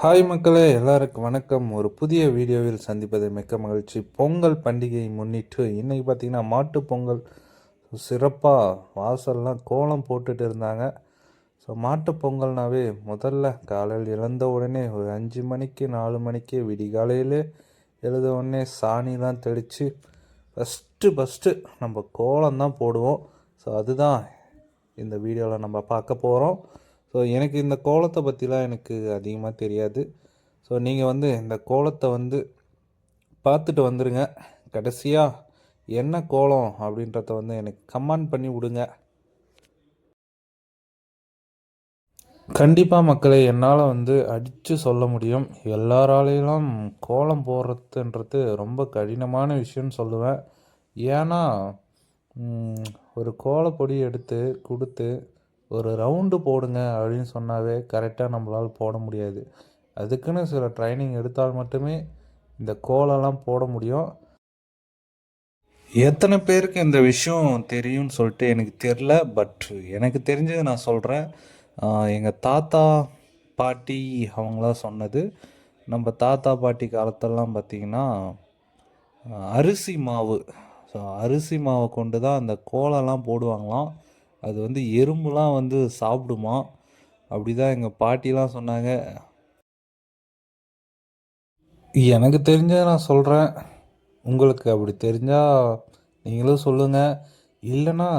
Hi மக்களே, எல்லாருக்கும் வணக்கம். ஒரு புதிய வீடியோவில் சந்திப்பதை மிக்க மகிழ்ச்சி. பொங்கல் பண்டிகையை முன்னிட்டு இன்னைக்கு பார்த்தீங்கன்னா மாட்டுப் பொங்கல் சிறப்பாக வாசல்லாம் கோலம் போட்டுட்டு இருந்தாங்க. ஸோ மாட்டுப் பொங்கல்னாவே முதல்ல காலையில் எழுந்த உடனே ஒரு 5 மணிக்கு 4 மணிக்கு விடிகாலையிலே எழுத உடனே சாணிலாம் தெளித்து ஃபஸ்ட்டு நம்ம கோலம் தான் போடுவோம். ஸோ அதுதான் இந்த வீடியோவில் நம்ம பார்க்க போகிறோம். ஸோ எனக்கு இந்த கோலத்தை பற்றிலாம் எனக்கு அதிகமாக தெரியாது. ஸோ நீங்கள் இந்த கோலத்தை பார்த்துட்டு வந்துடுங்க. கடைசியாக என்ன கோலம் அப்படின்றத எனக்கு கமெண்ட் பண்ணி விடுங்க. கண்டிப்பாக மக்களே, என்னால் அடித்து சொல்ல முடியும். எல்லாராலையெல்லாம் கோலம் போடுறதுன்றது ரொம்ப கடினமான விஷயம்னு சொல்லுவேன். ஏன்னா ஒரு கோலப்பொடி எடுத்து கொடுத்து ஒரு ரவுண்டு போடுங்க அப்படின்னு சொன்னாவே கரெக்டாக நம்மளால் போட முடியாது. அதுக்குன்னு சில ட்ரைனிங் எடுத்தால் மட்டுமே இந்த கோலம்லாம் போட முடியும். எத்தனை பேருக்கு இந்த விஷயம் தெரியும்னு சொல்லிட்டு எனக்கு தெரில. பட் எனக்கு தெரிஞ்சது நான் சொல்கிறேன். எங்கள் தாத்தா பாட்டி அவங்களாம் சொன்னது. நம்ம தாத்தா பாட்டி காலத்தெல்லாம் பார்த்திங்கன்னா அரிசி மாவு, ஸோ அரிசி மாவை கொண்டு தான் அந்த கோலம்லாம் போடுவாங்களாம். அது எறும்புலாம் சாப்பிடுமா. அப்படி தான் எங்கள் பாட்டிலாம் சொன்னாங்க. எனக்கு தெரிஞ்சதை நான் சொல்கிறேன். உங்களுக்கு அப்படி தெரிஞ்சால் நீங்களும் சொல்லுங்கள். இல்லைன்னா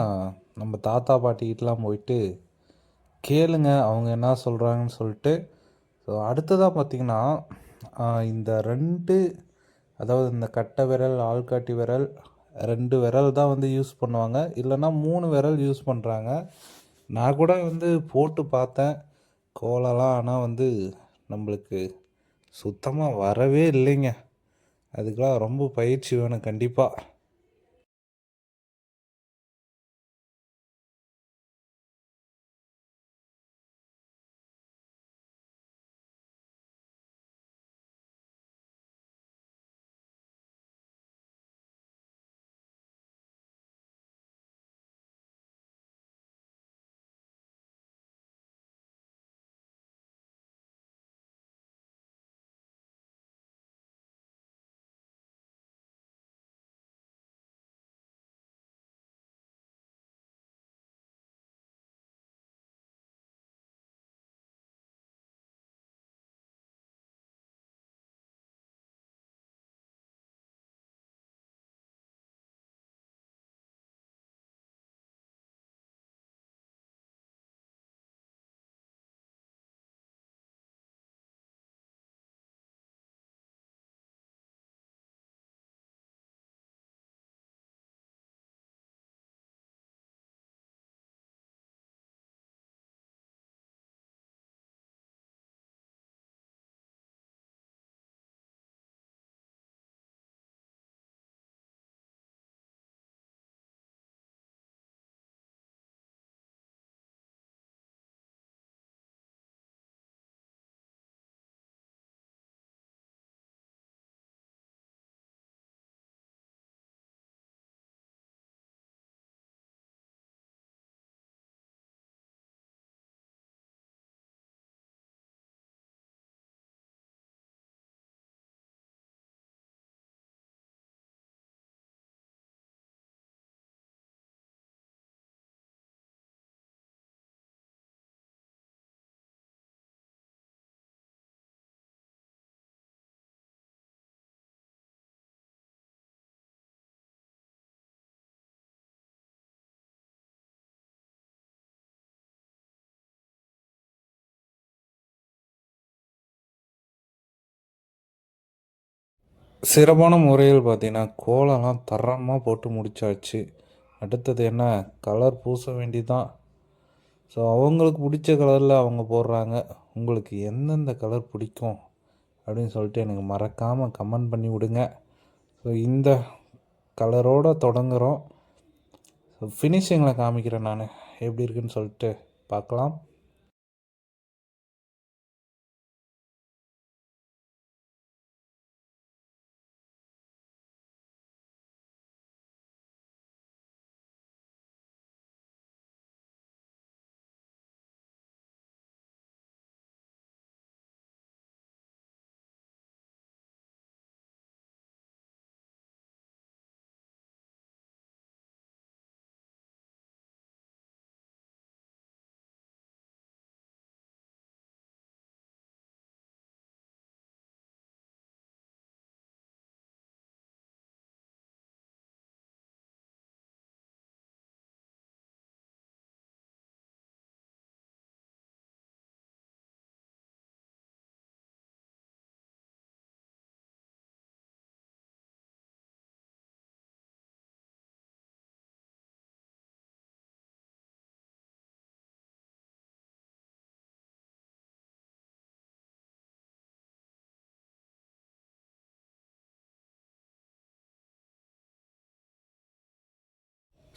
நம்ம தாத்தா பாட்டிக்கிட்டலாம் போயிட்டு கேளுங்க அவங்க என்ன சொல்கிறாங்கன்னு சொல்லிட்டு. ஸோ அடுத்ததாக பார்த்திங்கன்னா இந்த அதாவது இந்த கட்டை விரல், ஆள்காட்டி விரல், 2 விரல் தான் யூஸ் பண்ணுவாங்க. இல்லைன்னா 3 விரல் யூஸ் பண்ணுறாங்க. நான் கூட போட்டு பார்த்தேன் கோலம்லாம். ஆனால் நம்மளுக்கு சுத்தமாக வரவே இல்லைங்க. அதுக்கெலாம் ரொம்ப பயிற்சி வேணும் கண்டிப்பாக. சிறப்பான முறையில் பார்த்திங்கன்னா கோலம்லாம் தரமாக போட்டு முடிச்சாச்சு. அடுத்தது என்ன, கலர் பூச வேண்டிதான். ஸோ அவங்களுக்கு பிடிச்ச கலரில் அவங்க போடுறாங்க. உங்களுக்கு எந்தெந்த கலர் பிடிக்கும் அப்படின்னு சொல்லிட்டு எனக்கு மறக்காமல் கமெண்ட் பண்ணி விடுங்க. ஸோ இந்த கலரோடு தொடங்குகிறோம். ஸோ ஃபினிஷிங்கில் காமிக்கிறேன் நான் எப்படி இருக்குன்னு சொல்லிட்டு பார்க்கலாம்.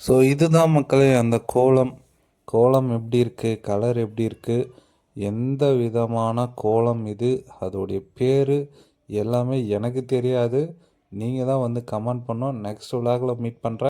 ஸோ இதுதான் மக்களே அந்த கோலம். கோலம் எப்படி இருக்குது, கலர் எப்படி இருக்குது, எந்த விதமான கோலம் இது, அதோடைய பேர் எல்லாமே எனக்கு தெரியாது. நீங்கள் தான் வந்து கமெண்ட் பண்ணோம். நெக்ஸ்ட் விலாகில் மீட் பண்ணுறேன்.